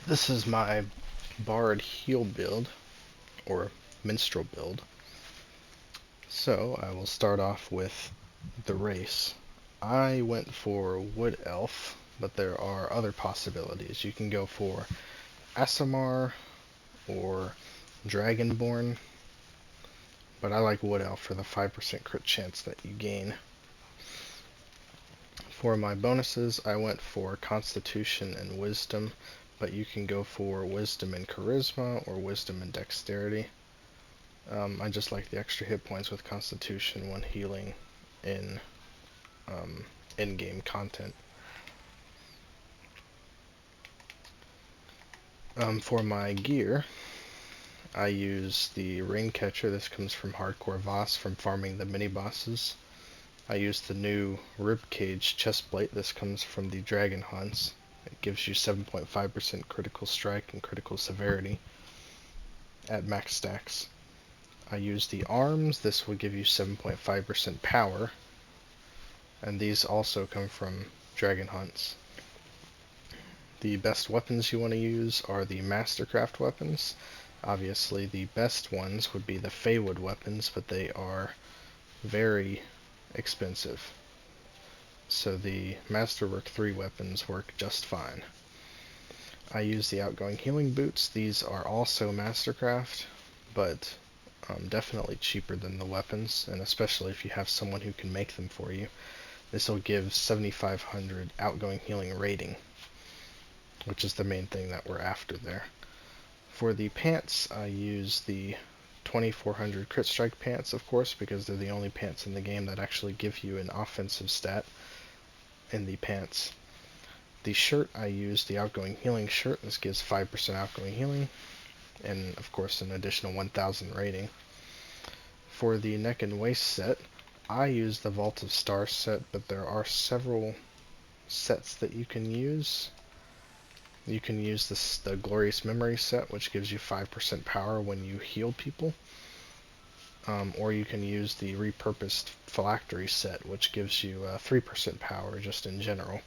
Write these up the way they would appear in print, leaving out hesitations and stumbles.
This is my Bard heal build, or Minstrel build. So I will start off with the race. I went for Wood Elf, but there are other possibilities. You can go for Aasimar or Dragonborn, but I like Wood Elf for the 5% crit chance that you gain. For my bonuses, I went for Constitution and Wisdom, but you can go for Wisdom and Charisma or Wisdom and Dexterity. I just like the extra hit points with Constitution when healing in in-game content. For my gear, I use the Ring Catcher. This comes from Hardcore Voss from farming the mini-bosses. I use the new Ribcage Chestplate. This comes from the Dragon Hunts. It gives you 7.5% critical strike and critical severity at max stacks. I use the arms. This will give you 7.5% power, and these also come from Dragon Hunts. The best weapons you want to use are the Mastercraft weapons. Obviously, the best ones would be the Feywood weapons, but they are very expensive. So the Masterwork 3 weapons work just fine. I use the Outgoing Healing Boots. These are also Mastercraft, but definitely cheaper than the weapons, and especially if you have someone who can make them for you. This will give 7,500 Outgoing Healing rating, which is the main thing that we're after there. For the pants, I use the 2400 Crit Strike pants, of course, because they're the only pants in the game that actually give you an offensive stat in the pants. The shirt, I use the Outgoing Healing shirt. This gives 5% Outgoing Healing, and of course an additional 1000 rating. For the neck and waist set, I use the Vault of Stars set, but there are several sets that you can use. You can use the Glorious Memory set, which gives you 5% power when you heal people. Or you can use the Repurposed Phylactery set, which gives you 3% power just in general.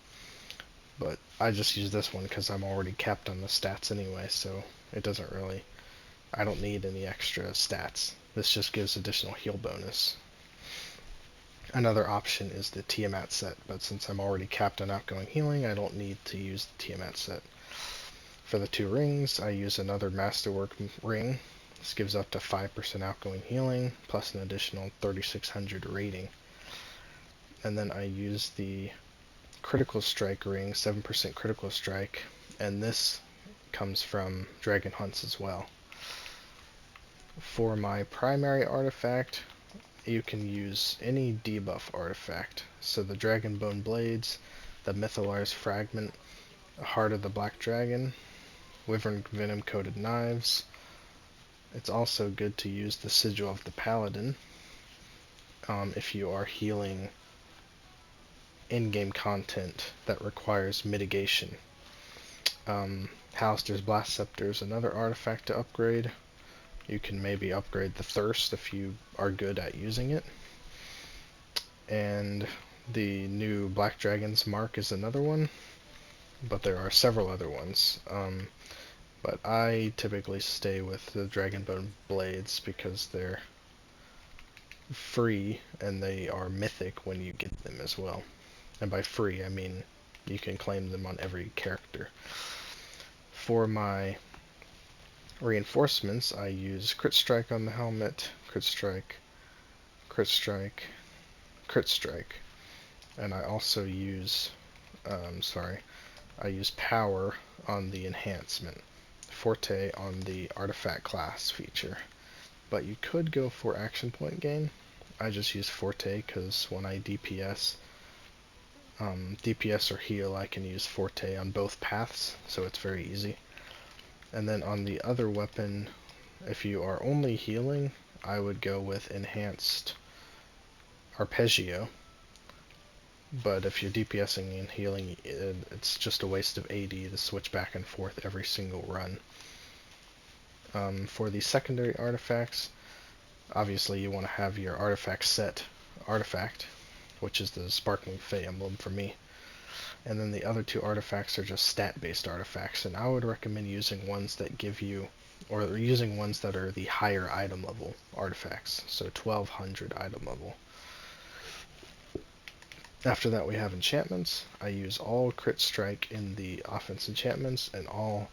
But I just use this one because I'm already capped on the stats anyway, so it doesn't really... I don't need any extra stats. This just gives additional heal bonus. Another option is the Tiamat set, but since I'm already capped on Outgoing Healing, I don't need to use the Tiamat set. For the two rings, I use another Masterwork ring. This gives up to 5% Outgoing Healing, plus an additional 3600 rating. And then I use the Critical Strike ring, 7% Critical Strike, and this comes from Dragon Hunts as well. For my primary artifact, you can use any debuff artifact. So the Dragonbone Blades, the Mythallar's Fragment, Heart of the Black Dragon, Wyvern Venom Coated Knives. It's also good to use the Sigil of the Paladin if you are healing in-game content that requires mitigation. Halaster's Blast Scepter is another artifact to upgrade. You can maybe upgrade the Thirst if you are good at using it. And the new Black Dragon's Mark is another one, but there are several other ones. But I typically stay with the Dragonbone Blades because they're free and they are mythic when you get them as well. And by free, I mean you can claim them on every character. For my reinforcements, I use Crit Strike on the helmet, Crit Strike, Crit Strike, Crit Strike, and I also use, I use Power on the enhancement, Forte on the Artifact class feature. But you could go for Action Point Gain. I just use Forte because when I DPS or heal, I can use Forte on both paths, so it's very easy. And then on the other weapon, if you are only healing, I would go with Enhanced Arpeggio. But if you're DPSing and healing, it's just a waste of AD to switch back and forth every single run. For the secondary artifacts, obviously you want to have your artifact set artifact, which is the Sparkling Fey emblem for me. And then the other two artifacts are just stat-based artifacts, and I would recommend using ones that give you, or using ones that are the higher item level artifacts, so 1200 item level. After that we have enchantments. I use all crit strike in the offense enchantments and all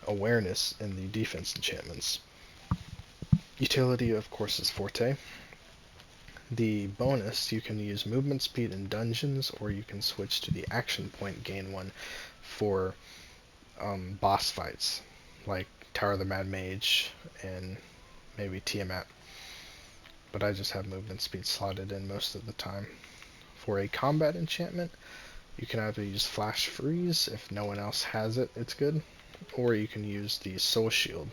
awareness in the defense enchantments. Utility, of course, is forte. The bonus, you can use movement speed in dungeons, or you can switch to the action point gain one for boss fights, like Tower of the Mad Mage and maybe Tiamat. But I just have movement speed slotted in most of the time. For a combat enchantment, you can either use Flash Freeze, if no one else has it, it's good, or you can use the Soul Shield.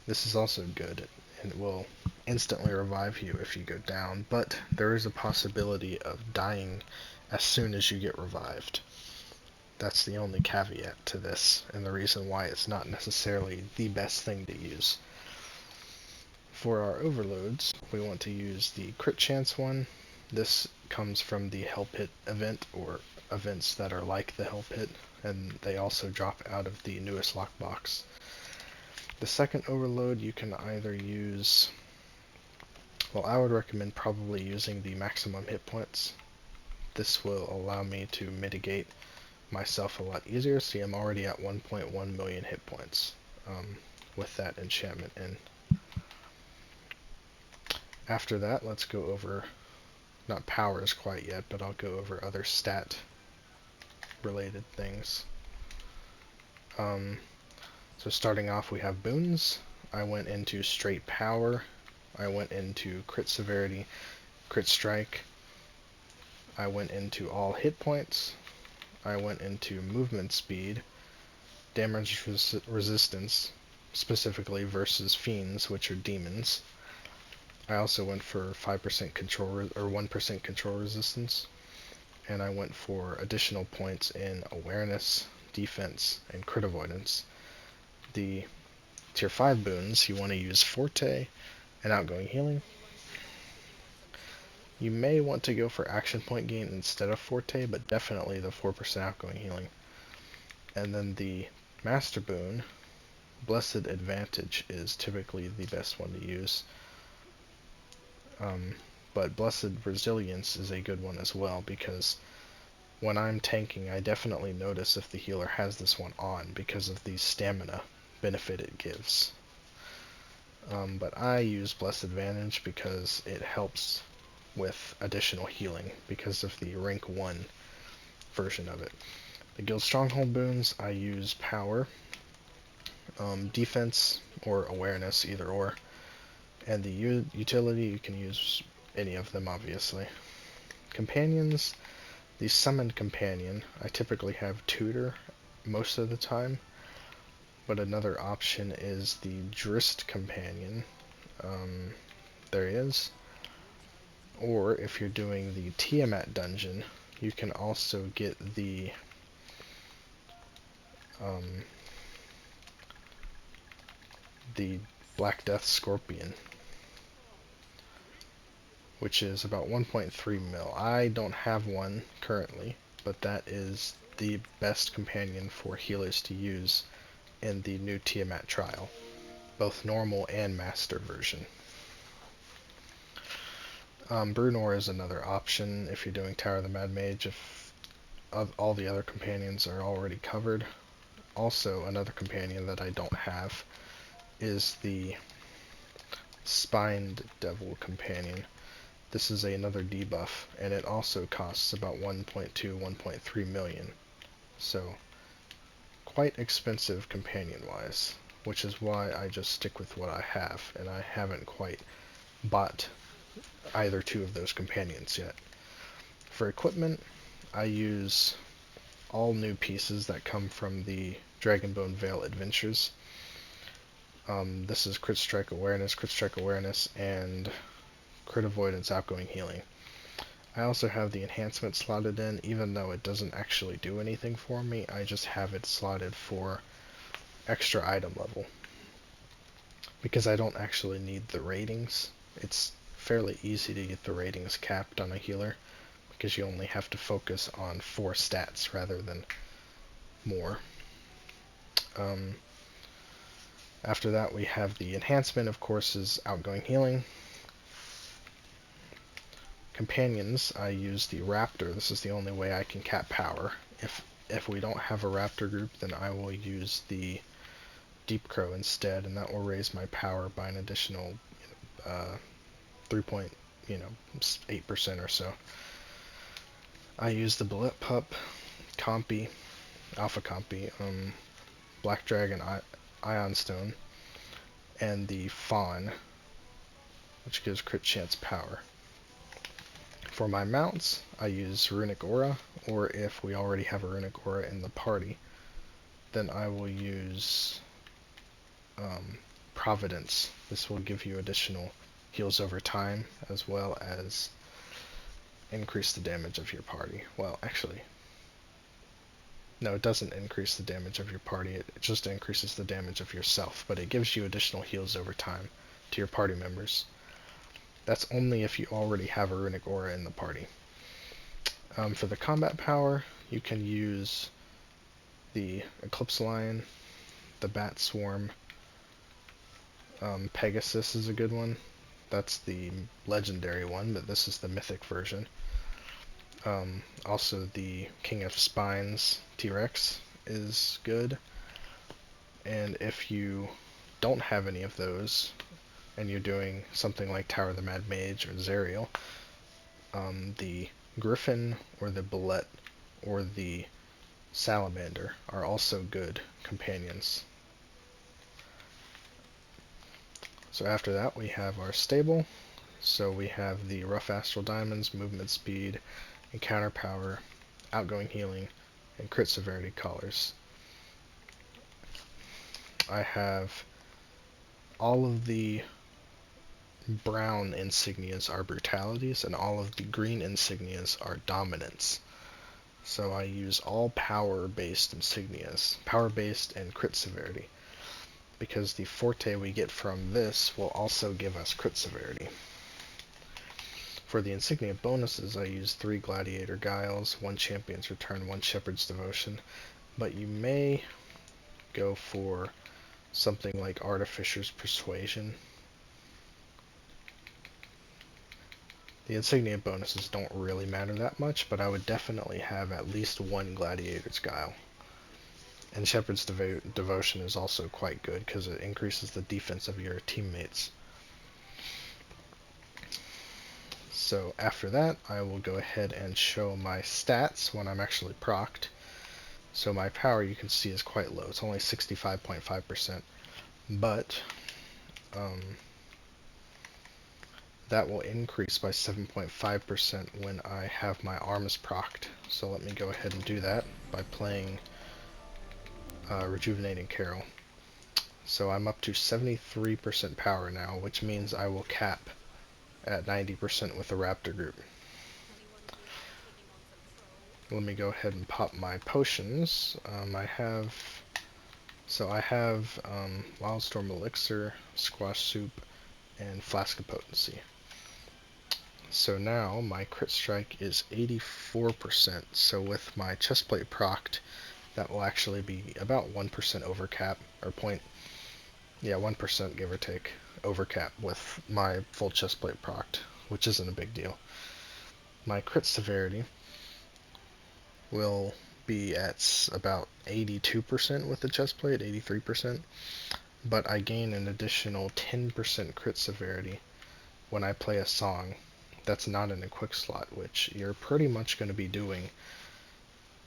This is also good, and it will instantly revive you if you go down, but there is a possibility of dying as soon as you get revived. That's the only caveat to this, and the reason why it's not necessarily the best thing to use. For our overloads, we want to use the crit chance one. This comes from the Hell Pit event, or events that are like the Hell Pit, and they also drop out of the newest lockbox. The second overload you can either use, well, I would recommend probably using the maximum hit points. This will allow me to mitigate myself a lot easier. See, I'm already at 1.1 million hit points with that enchantment in. After that, let's go over, not powers quite yet, but I'll go over other stat related things. So starting off, we have Boons. I went into straight power. I went into crit severity, crit strike. I went into all hit points. I went into movement speed, damage resistance, specifically versus fiends, which are demons. I also went for 5% control or 1% control resistance, and I went for additional points in awareness, defense, and crit avoidance. The tier 5 boons, you want to use Forte and outgoing healing. You may want to go for action point gain instead of Forte, but definitely the 4% outgoing healing. And then the master boon, Blessed Advantage, is typically the best one to use. But Blessed Resilience is a good one as well, because when I'm tanking, I definitely notice if the healer has this one on because of the stamina benefit it gives. But I use Blessed Advantage because it helps with additional healing because of the rank 1 version of it. The Guild Stronghold boons, I use power, defense, or awareness, either or. And the utility, you can use any of them, obviously. Companions, the Summoned Companion, I typically have Tutor most of the time, but another option is the Drist Companion. There he is. Or if you're doing the Tiamat dungeon, you can also get the Black Death Scorpion, which is about 1.3 mil. I don't have one currently, but that is the best companion for healers to use in the new Tiamat trial, both normal and master version. Brunor is another option if you're doing Tower of the Mad Mage, if all the other companions are already covered. Also, another companion that I don't have is the Spined Devil Companion. This is another debuff, and it also costs about 1.2, 1.3 million. So, quite expensive companion-wise, which is why I just stick with what I have, and I haven't quite bought either two of those companions yet. For equipment, I use all new pieces that come from the Dragonbone Vale Adventures. This is Crit Strike Awareness, and Crit Avoidance Outgoing Healing. I also have the enhancement slotted in, even though it doesn't actually do anything for me. I just have it slotted for extra item level, because I don't actually need the ratings. It's fairly easy to get the ratings capped on a healer, because you only have to focus on 4 stats rather than more. After that we have the enhancement, of course, is outgoing healing. Companions, I use the raptor. This is the only way I can cap power. If we don't have a raptor group, then I will use the deep crow instead, and that will raise my power by an additional 3.8% or so. I use the bullet pup, compy, alpha compy, black dragon, ion stone, and the fawn, which gives crit chance power. For my mounts, I use runic aura, or if we already have a runic aura in the party, then I will use providence. This will give you additional heals over time, as well as increase the damage of your party. Well, actually, no, it doesn't increase the damage of your party, it just increases the damage of yourself, but it gives you additional heals over time to your party members. That's only if you already have a runic aura in the party. For the combat power, you can use the Eclipse Lion, the Bat Swarm, Pegasus is a good one. That's the legendary one, but this is the mythic version. Also the King of Spines T-Rex is good. And if you don't have any of those, and you're doing something like Tower of the Mad Mage or Zerial, the Griffin or the Bullet or the Salamander are also good companions. So after that we have our stable. So we have the Rough Astral Diamonds, movement speed, encounter power, outgoing healing, and crit severity collars. I have all of the brown insignias are brutalities, and all of the green insignias are dominance. So I use all power-based insignias, power-based and crit severity, because the forte we get from this will also give us crit severity. For the insignia bonuses, I use 3 Gladiator Guiles, 1 Champion's Return, 1 Shepherd's Devotion, but you may go for something like Artificer's Persuasion. The insignia bonuses don't really matter that much, but I would definitely have at least 1 Gladiator's Guile. And Shepherd's Devotion is also quite good because it increases the defense of your teammates. So after that, I will go ahead and show my stats when I'm actually procced. So my power, you can see, is quite low. It's only 65.5%, but that will increase by 7.5% when I have my arms procced. So let me go ahead and do that by playing Rejuvenating Carol. So I'm up to 73% power now, which means I will cap at 90% with the Raptor group. Let me go ahead and pop my potions. I have Wildstorm Elixir, Squash Soup, and Flask of Potency. So now my crit strike is 84%, so with my chestplate procced, that will actually be about 1% overcap, or 1% give or take, overcap with my full chestplate procced, which isn't a big deal. My crit severity will be at about 82% with the chestplate, 83%, but I gain an additional 10% crit severity when I play a song that's not in a quick slot, which you're pretty much going to be doing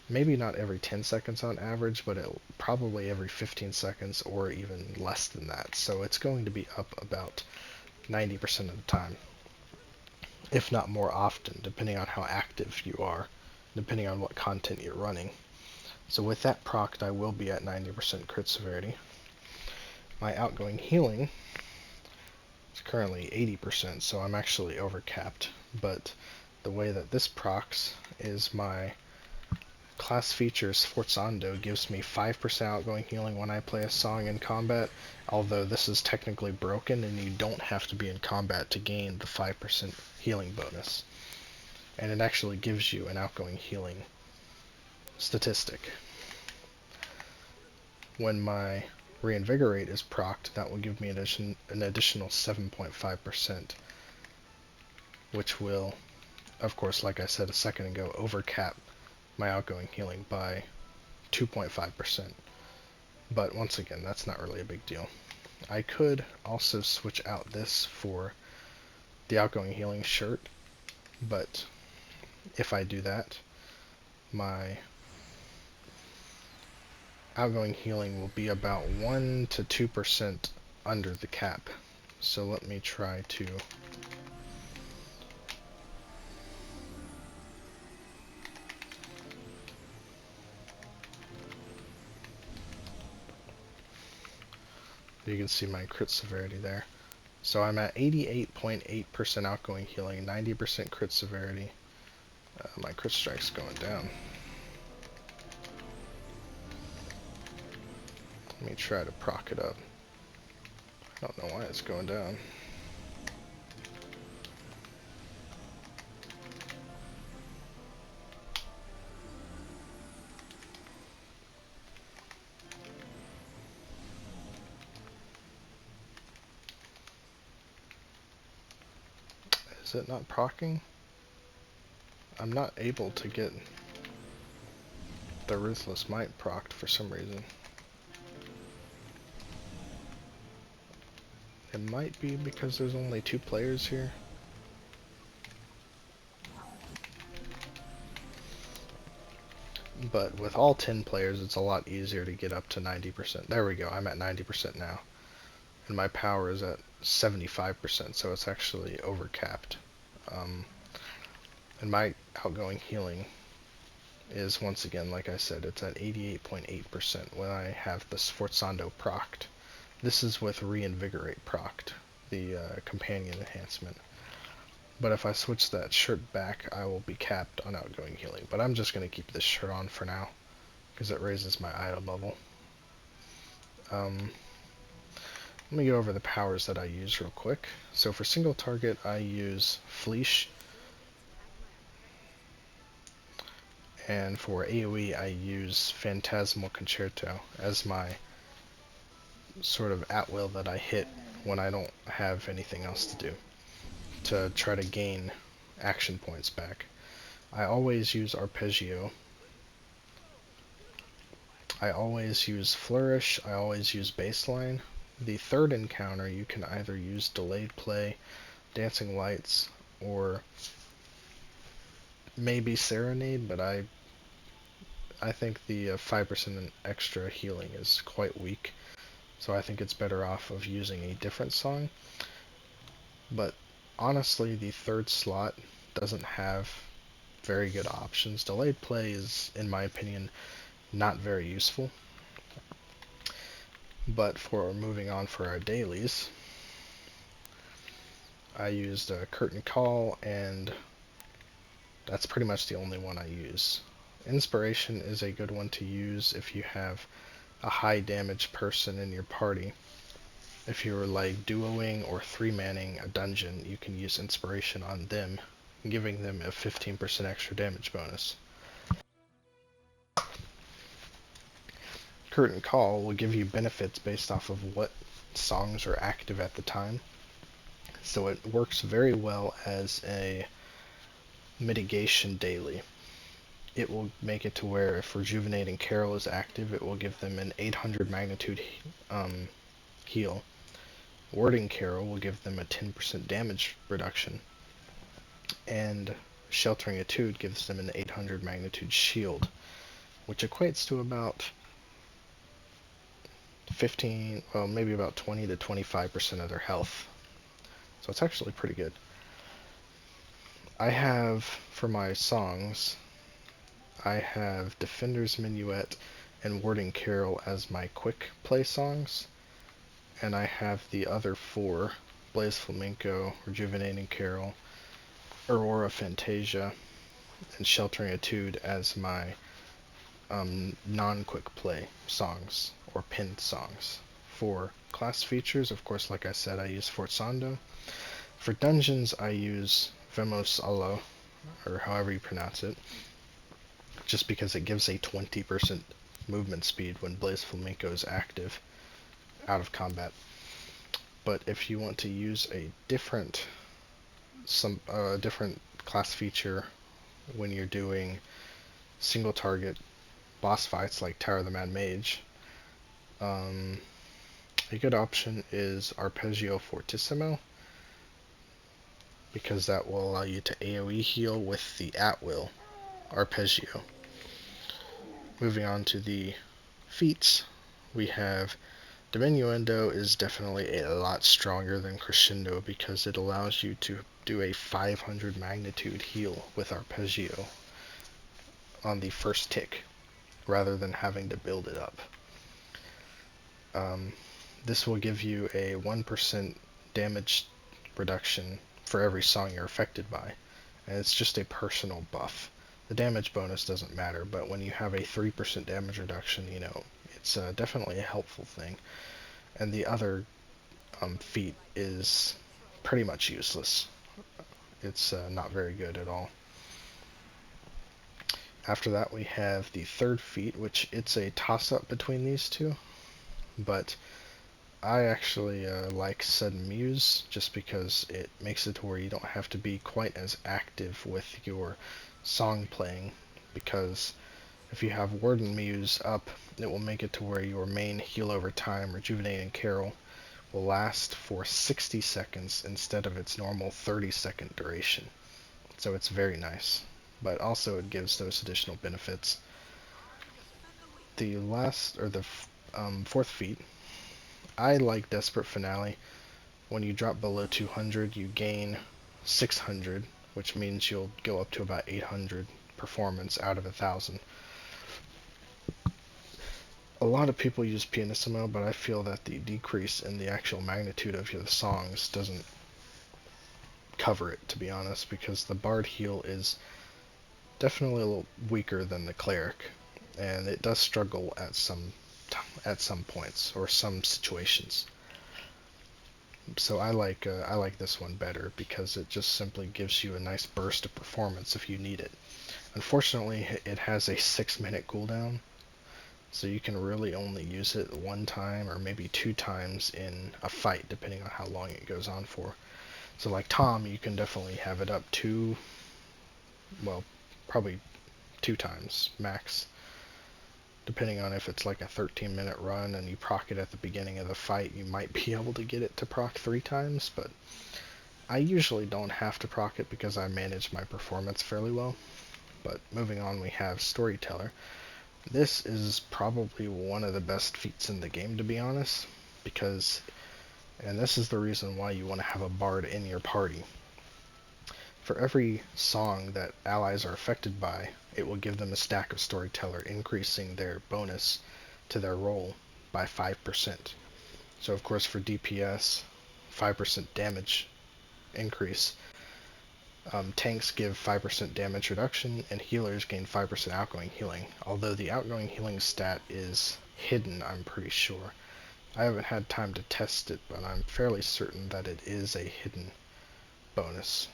maybe not every 10 seconds on average, but probably every 15 seconds or even less than that. So it's going to be up about 90% of the time, if not more often, depending on how active you are, depending on what content you're running. So with that procced, I will be at 90% crit severity. My outgoing healing is currently 80%, so I'm actually overcapped, but the way that this procs is my class features Sforzando gives me 5% outgoing healing when I play a song in combat, although this is technically broken and you don't have to be in combat to gain the 5% healing bonus. and it actually gives you an outgoing healing statistic. When my Reinvigorate is procced, that will give me an additional 7.5%, which will, of course, like I said a second ago, overcap my outgoing healing by 2.5%. But once again, that's not really a big deal. I could also switch out this for the outgoing healing shirt, but if I do that, my outgoing healing will be about 1 to 2% under the cap. So let me try to you can see my crit severity there. So I'm at 88.8% outgoing healing, 90% crit severity. My crit strike's going down. Let me try to proc it up. I don't know why it's going down. Is it not proccing? I'm not able to get the Ruthless Might procced for some reason. It might be because there's only 2 players here. But with all 10 players, it's a lot easier to get up to 90%. There we go, I'm at 90% now. And my power is at 75%, so it's actually overcapped. And my outgoing healing is, once again, like I said, it's at 88.8% when I have the Sforzando procced. This is with Reinvigorate procced, the companion enhancement. But if I switch that shirt back, I will be capped on outgoing healing. But I'm just going to keep this shirt on for now, because it raises my item level. Let me go over the powers that I use real quick. So for single target, I use Fleesh. And for AoE, I use Phantasmal Concerto as my sort of at-will that I hit when I don't have anything else to do, to try to gain action points back. I always use Arpeggio. I always use Flourish. I always use Baseline. The third encounter, you can either use Delayed Play, Dancing Lights, or maybe Serenade, but I think the 5% extra healing is quite weak, so I think it's better off of using a different song. But honestly, the third slot doesn't have very good options. Delayed Play is, in my opinion, not very useful. But for moving on for our dailies, I used Curtain Call, and that's pretty much the only one I use. Inspiration is a good one to use if you have a high damage person in your party. If you're like duoing or 3-manning a dungeon, you can use Inspiration on them, giving them a 15% extra damage bonus. Curtain Call will give you benefits based off of what songs are active at the time. So it works very well as a mitigation daily. It will make it to where if Rejuvenating Carol is active, it will give them an 800 magnitude heal. Warding Carol will give them a 10% damage reduction. And Sheltering Etude gives them an 800 magnitude shield, which equates to about 15, well, maybe about 20 to 25% of their health. So it's actually pretty good. I have, for my songs, I have Defender's Minuet and Warding Carol as my quick play songs, and I have the other 4, Blaze Flamenco, Rejuvenating Carol, Aurora Fantasia, and Sheltering Etude as my non-quick play songs, or pinned songs. For class features, of course, like I said, I use Forzando. For dungeons, I use Vemos Allo, or however you pronounce it, just because it gives a 20% movement speed when Blaze Flamenco is active out of combat. But if you want to use a different different class feature when you're doing single target boss fights like Tower of the Mad Mage, a good option is Arpeggio Fortissimo, because that will allow you to AoE heal with the at-will Arpeggio. Moving on to the feats, we have Diminuendo is definitely a lot stronger than Crescendo because it allows you to do a 500 magnitude heal with Arpeggio on the first tick, rather than having to build it up. This will give you a 1% damage reduction for every song you're affected by, and it's just a personal buff. The damage bonus doesn't matter, but when you have a 3% damage reduction, it's definitely a helpful thing. And the other feat is pretty much useless. It's not very good at all. After that, we have the third feat, which it's a toss-up between these two, but I actually like Sudden Muse just because it makes it to where you don't have to be quite as active with your song playing, because if you have Warden Muse up, it will make it to where your main heal over time, Rejuvenating Carol, will last for 60 seconds instead of its normal 30-second duration. So it's very nice, but also it gives those additional benefits. The fourth feat, I like Desperate Finale. When you drop below 200, you gain 600, which means you'll go up to about 800 performance out of 1,000. A lot of people use Pianissimo, but I feel that the decrease in the actual magnitude of your songs doesn't cover it, to be honest, because the Bard heal is definitely a little weaker than the Cleric, and it does struggle at some points or some situations. So I like this one better because it just simply gives you a nice burst of performance if you need it. Unfortunately, it has a 6-minute cooldown, so you can really only use it one time or maybe 2 times in a fight, depending on how long it goes on for. So like Tom, you can definitely have it up probably 2 times max, depending on if it's like a 13-minute run and you proc it at the beginning of the fight. You might be able to get it to proc 3 times, but I usually don't have to proc it because I manage my performance fairly well. But moving on, we have Storyteller. This is probably one of the best feats in the game, to be honest, and this is the reason why you want to have a bard in your party. For every song that allies are affected by, it will give them a stack of Storyteller, increasing their bonus to their roll by 5%. So of course for DPS, 5% damage increase. Tanks give 5% damage reduction, and healers gain 5% outgoing healing, although the outgoing healing stat is hidden, I'm pretty sure. I haven't had time to test it, but I'm fairly certain that it is a hidden bonus.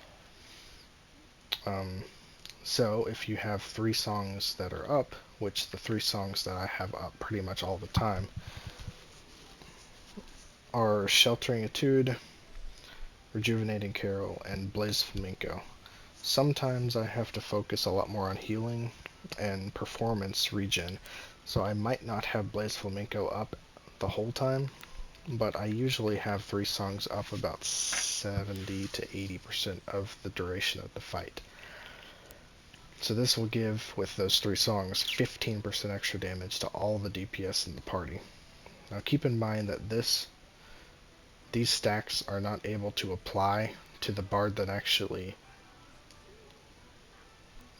So if you have 3 songs that are up, which the 3 songs that I have up pretty much all the time are Sheltering Etude, Rejuvenating Carol, and Blaze Flamenco. Sometimes I have to focus a lot more on healing and performance regen, so I might not have Blaze Flamenco up the whole time, but I usually have 3 songs up about 70 to 80% of the duration of the fight. So this will give, with those 3 songs, 15% extra damage to all the DPS in the party. Now keep in mind that these stacks are not able to apply to the bard that actually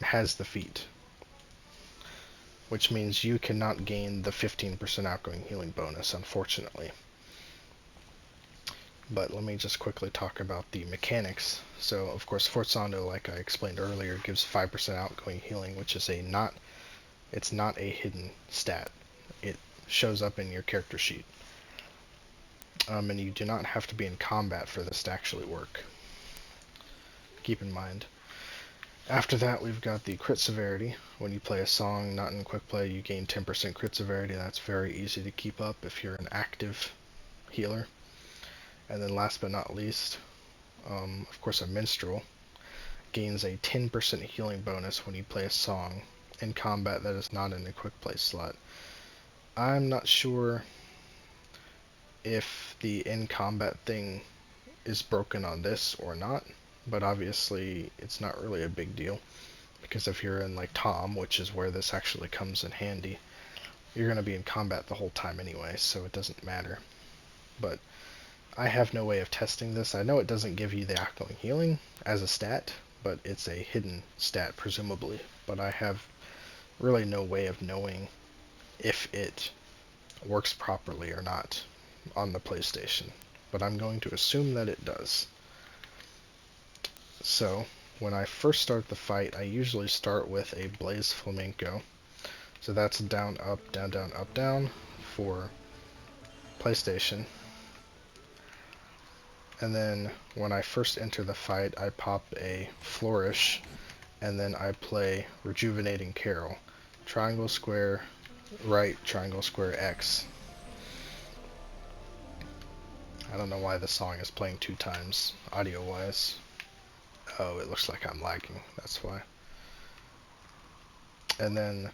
has the feat, which means you cannot gain the 15% outgoing healing bonus, unfortunately. But let me just quickly talk about the mechanics. So of course Forzando, like I explained earlier, gives 5% outgoing healing, which is it's not a hidden stat. It shows up in your character sheet. And you do not have to be in combat for this to actually work. Keep in mind. After that, we've got the crit severity. When you play a song not in quick play, you gain 10% crit severity. That's very easy to keep up if you're an active healer. And then last but not least, of course, a Minstrel gains a 10% healing bonus when you play a song in combat that is not in a quick play slot. I'm not sure if the in combat thing is broken on this or not, but obviously it's not really a big deal, because if you're in like Tom, which is where this actually comes in handy, you're going to be in combat the whole time anyway, so it doesn't matter. But I have no way of testing this. I know it doesn't give you the outgoing healing as a stat, but it's a hidden stat presumably, but I have really no way of knowing if it works properly or not on the PlayStation, but I'm going to assume that it does. So when I first start the fight, I usually start with a Blaze Flamenco. So that's down, up, down, down, up, down for PlayStation. And then when I first enter the fight, I pop a Flourish, and then I play Rejuvenating Carol. Triangle, square, right, triangle, square, X. I don't know why the song is playing 2 times, audio-wise. Oh, it looks like I'm lagging, that's why. And then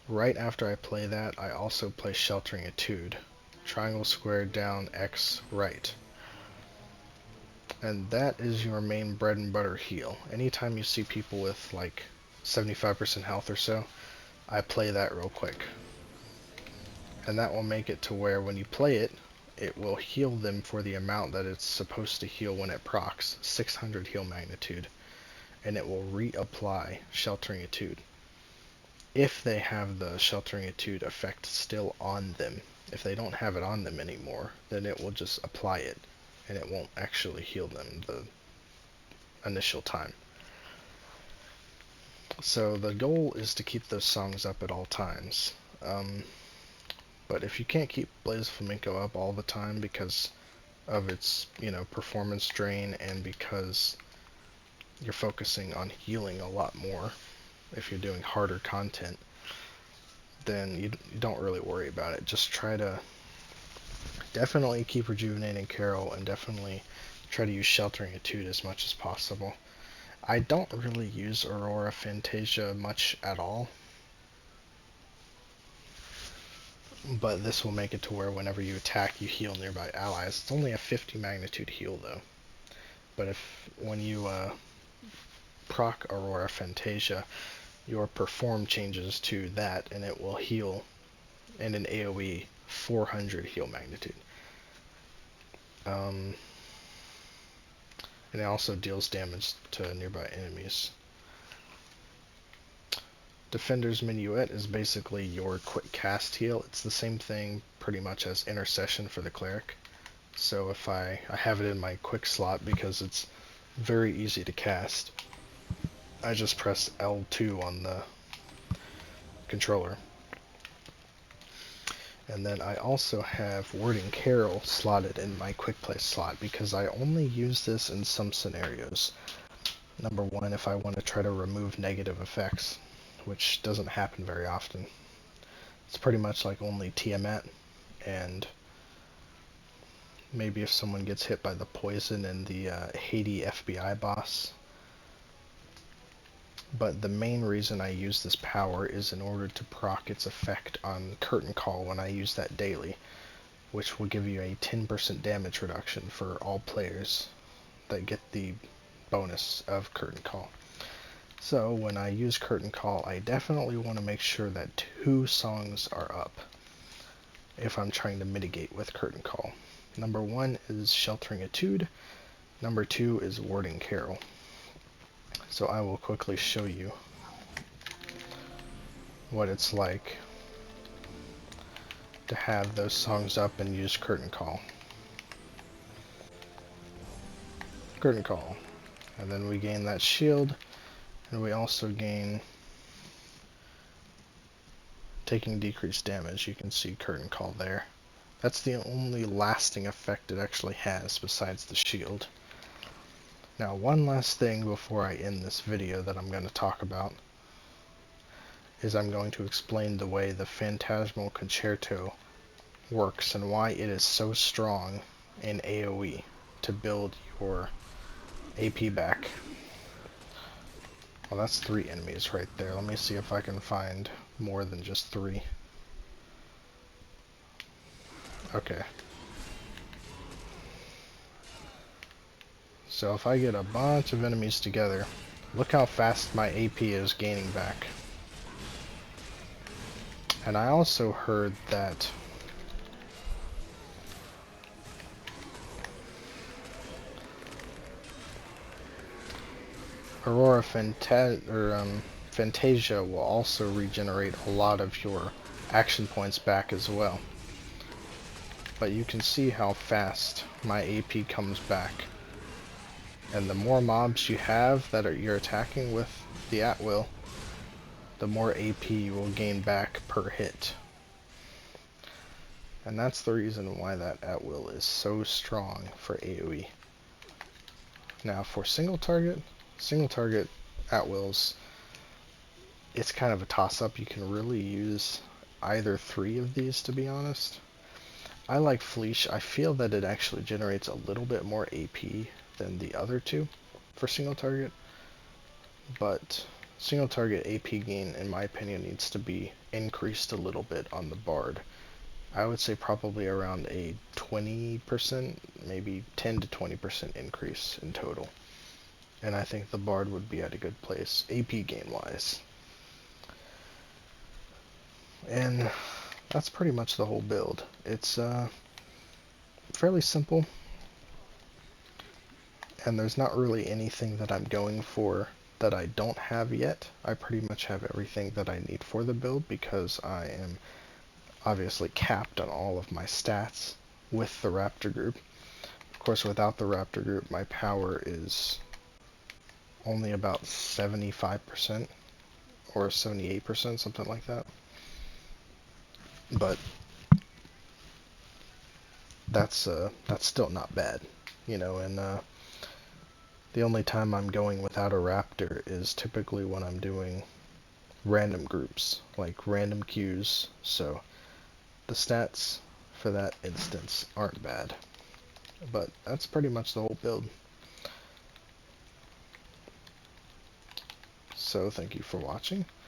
right after I play that, I also play Sheltering Etude. Triangle, square, down, X, right. And that is your main bread and butter heal. Anytime you see people with like 75% health or so, I play that real quick. And that will make it to where when you play it, it will heal them for the amount that it's supposed to heal when it procs, 600 heal magnitude. And it will reapply Sheltering Etude, if they have the Sheltering Etude effect still on them. If they don't have it on them anymore, then it will just apply it, and it won't actually heal them the initial time. So the goal is to keep those songs up at all times. But if you can't keep Blaze Flamenco up all the time because of its, performance drain, and because you're focusing on healing a lot more if you're doing harder content, then you don't really worry about it. Just try to definitely keep Rejuvenating Carol, and definitely try to use Sheltering Etude as much as possible. I don't really use Aurora Fantasia much at all, but this will make it to where whenever you attack, you heal nearby allies. It's only a 50 magnitude heal though. But when you proc Aurora Fantasia, your perform changes to that, and it will heal in an AoE 400 heal magnitude. And it also deals damage to nearby enemies. Defender's Minuet is basically your quick cast heal. It's the same thing pretty much as Intercession for the Cleric. So if I have it in my quick slot because it's very easy to cast, I just press L2 on the controller. And then I also have Wording Carol slotted in my quick play slot because I only use this in some scenarios. Number one, if I want to try to remove negative effects, which doesn't happen very often. It's pretty much like only Tiamat, and maybe if someone gets hit by the poison and the Haiti FBI boss. But the main reason I use this power is in order to proc its effect on Curtain Call when I use that daily, which will give you a 10% damage reduction for all players that get the bonus of Curtain Call. So when I use Curtain Call, I definitely want to make sure that 2 songs are up if I'm trying to mitigate with Curtain Call. Number 1 is Sheltering Etude. Number 2 is Wording Carol. So I will quickly show you what it's like to have those songs up and use Curtain Call. Curtain Call. And then we gain that shield, and we also gain taking decreased damage. You can see Curtain Call there. That's the only lasting effect it actually has besides the shield. Now, one last thing before I end this video that I'm going to talk about is I'm going to explain the way the Phantasmal Concerto works and why it is so strong in AoE to build your AP back. Well, that's 3 enemies right there. Let me see if I can find more than just 3. Okay. So if I get a bunch of enemies together, look how fast my AP is gaining back. And I also heard that Fantasia will also regenerate a lot of your action points back as well. But you can see how fast my AP comes back. And the more mobs you have that you're attacking with the at-will, the more AP you will gain back per hit. And that's the reason why that at-will is so strong for AoE. Now for single target at-wills, it's kind of a toss-up. You can really use either 3 of these, to be honest. I like Fleesh. I feel that it actually generates a little bit more AP than the other 2 for single target, but single target AP gain, in my opinion, needs to be increased a little bit on the Bard. I would say probably around a 20%, maybe 10 to 20% increase in total. And I think the Bard would be at a good place, AP gain wise. And that's pretty much the whole build. It's fairly simple, and there's not really anything that I'm going for that I don't have yet. I pretty much have everything that I need for the build because I am obviously capped on all of my stats with the Raptor group. Of course, without the Raptor group, my power is only about 75% or 78%, something like that. But that's still not bad, you know. And the only time I'm going without a Raptor is typically when I'm doing random groups, like random queues. So the stats for that instance aren't bad. But that's pretty much the whole build. So thank you for watching.